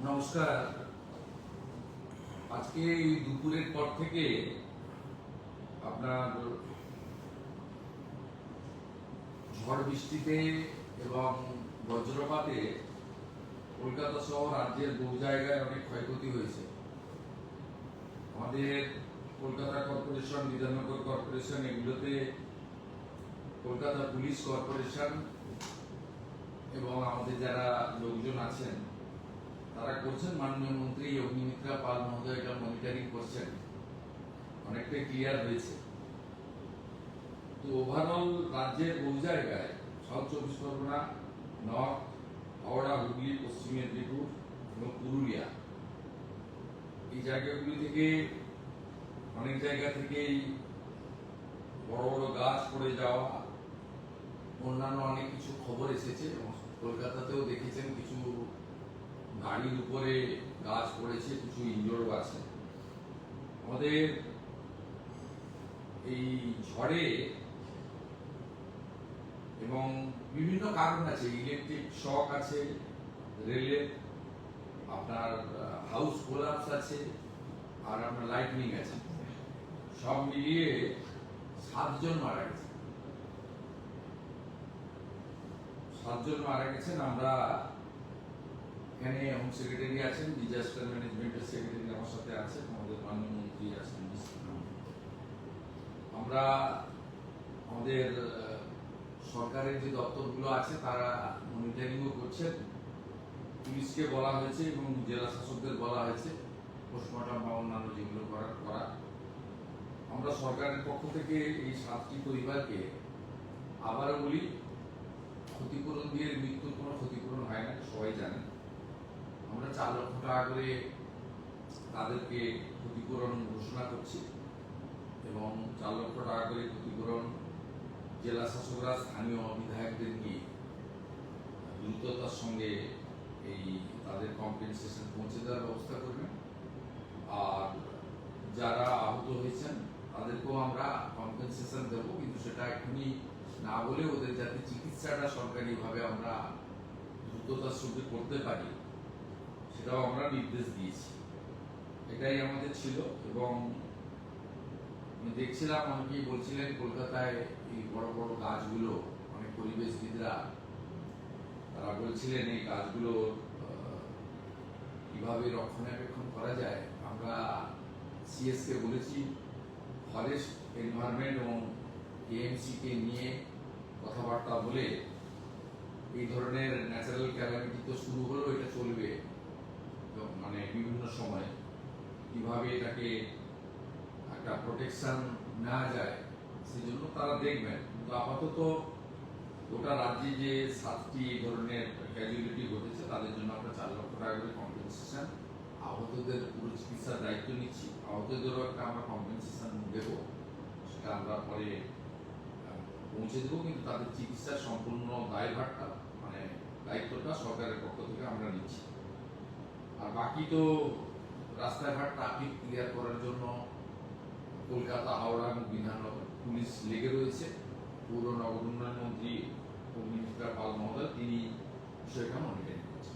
নমস্কার। আজকে এই দুপুরের পর থেকে আপনার ঝড় বৃষ্টিতে এবং বজ্রপাতে কলকাতা সহ রাজ্যের বহু জায়গায় অনেক ক্ষয়ক্ষতি হয়েছে। আমাদের কলকাতা কর্পোরেশন, বিধাননগর কর্পোরেশন, এগুলোতে কলকাতা পুলিশ কর্পোরেশন এবং আমাদের যারা লোকজন আছেন তারা করছেন। মাননীয় মন্ত্রী অগ্নিমিত্রা পাল মহোদয় এটা মনিটরিং করছেন, অনেকটাই ক্লিয়ার হয়েছে। তো ওভারঅল রাজ্যের বহু জায়গায়, সাউথ চব্বিশ পরগনা, নর্থ, হাওড়া, হুগলি, পশ্চিম মেদিনীপুর এবং পুরুলিয়া, এই জায়গাগুলি থেকে অনেক জায়গা থেকেই বড় বড় গাছ পড়ে যাওয়া, অন্যান্য অনেক কিছু খবর এসেছে। কলকাতাতেও দেখেছেন কিছু গাড়ির উপরে গাছ পড়েছে, কিছু ইনজোরও আছে। আমাদের এই ঝড়ে এবং বিভিন্ন কারণ আছে, ইলেকট্রিক শক আছে, রেলের আপনার হাউস কোলাপস আছে, আর আপনার লাইটনিং আছে। সব মিলিয়ে 7 জন মারা গেছে। 7 জন মারা গেছেন। আমরা এখানে হোম সেক্রেটারি আছেন, ডিজাস্টার ম্যানেজমেন্টের সেক্রেটারি আমার সাথে আছে, আমাদের মাননীয় মন্ত্রী আছেন। আমরা আমাদের সরকারের যে দপ্তরগুলো আছে তারা মনিটরিংও করছেন। পুলিশকে বলা হয়েছে এবং জেলা শাসকদের বলা হয়েছে পোস্টমর্টম বা অন্যান্য যেগুলো করা। আমরা সরকারের পক্ষ থেকে এই 7টি পরিবারকে আবারও বলি, ক্ষতিপূরণ দিয়ে মৃত্যুর কোনো ক্ষতিপূরণ হয় না, সবাই জানেন। আমরা 4 লক্ষ টাকা করে তাদেরকে ক্ষতিপূরণ ঘোষণা করছি এবং 4 লক্ষ টাকা করে ক্ষতিপূরণ জেলা শাসকরা স্থানীয় বিধায়কদের নিয়ে দ্রুততার সঙ্গে এই তাদের কম্পেনসেশন পৌঁছে দেওয়ার ব্যবস্থা করবেন। আর যারা আহত হয়েছেন তাদেরকেও আমরা কম্পেনসেশন দেবো, কিন্তু সেটা এখনই না বলে ওদের যাতে চিকিৎসাটা সরকারিভাবে আমরা দ্রুততার সঙ্গে করতে পারি সেটাও আমরা নির্দেশ দিয়েছি। এটাই আমাদের ছিল। এবং আমি দেখছিলাম অনেকেই বলছিলেন কলকাতায় এই বড় বড় গাছগুলো, অনেক পরিবেশবিদরা তারা বলছিলেন এই গাছগুলো কিভাবে রক্ষণাবেক্ষণ করা যায়। আমরা সিএসকে বলেছি, ফরেস্ট, এনভায়রনমেন্ট এবং এএমসি কে নিয়ে কথাবার্তা বলে এই ধরনের ন্যাচারাল ক্যালামিটি তো শুরু হলো, এটা চলবে মানে বিভিন্ন সময়, কিভাবে এটাকে একটা প্রোটেকশন নেওয়া যায় সেজন্য তারা দেখবেন। কিন্তু আপাতত গোটা রাজ্যে যে 7টি এই ধরনের ক্যাজুয়ালিটি ঘটেছে তাদের জন্য আমরা 4 লক্ষ টাকা করে কম্পেনসেশন, আহতদের পুরো চিকিৎসার দায়িত্ব নিচ্ছি। আহতদেরও একটা আমরা কম্পেনসেশন দেব, সেটা আমরা পরে পৌঁছে দেবো, কিন্তু তাদের চিকিৎসার সম্পূর্ণ দায়ভারটা মানে দায়িত্বটা সরকারের পক্ষ থেকে আমরা নিচ্ছি। আর বাকি তো রাস্তাঘাট ট্রাফিক ক্লিয়ার করার জন্য কলকাতা, হাওড়া এবং বিধাননগর পুলিশ লেগে রয়েছে। পৌর নগর উন্নয়ন মন্ত্রী অগ্নিমিত্রা পাল মহোদয় তিনি বিষয়টা মনিটরিং করছেন।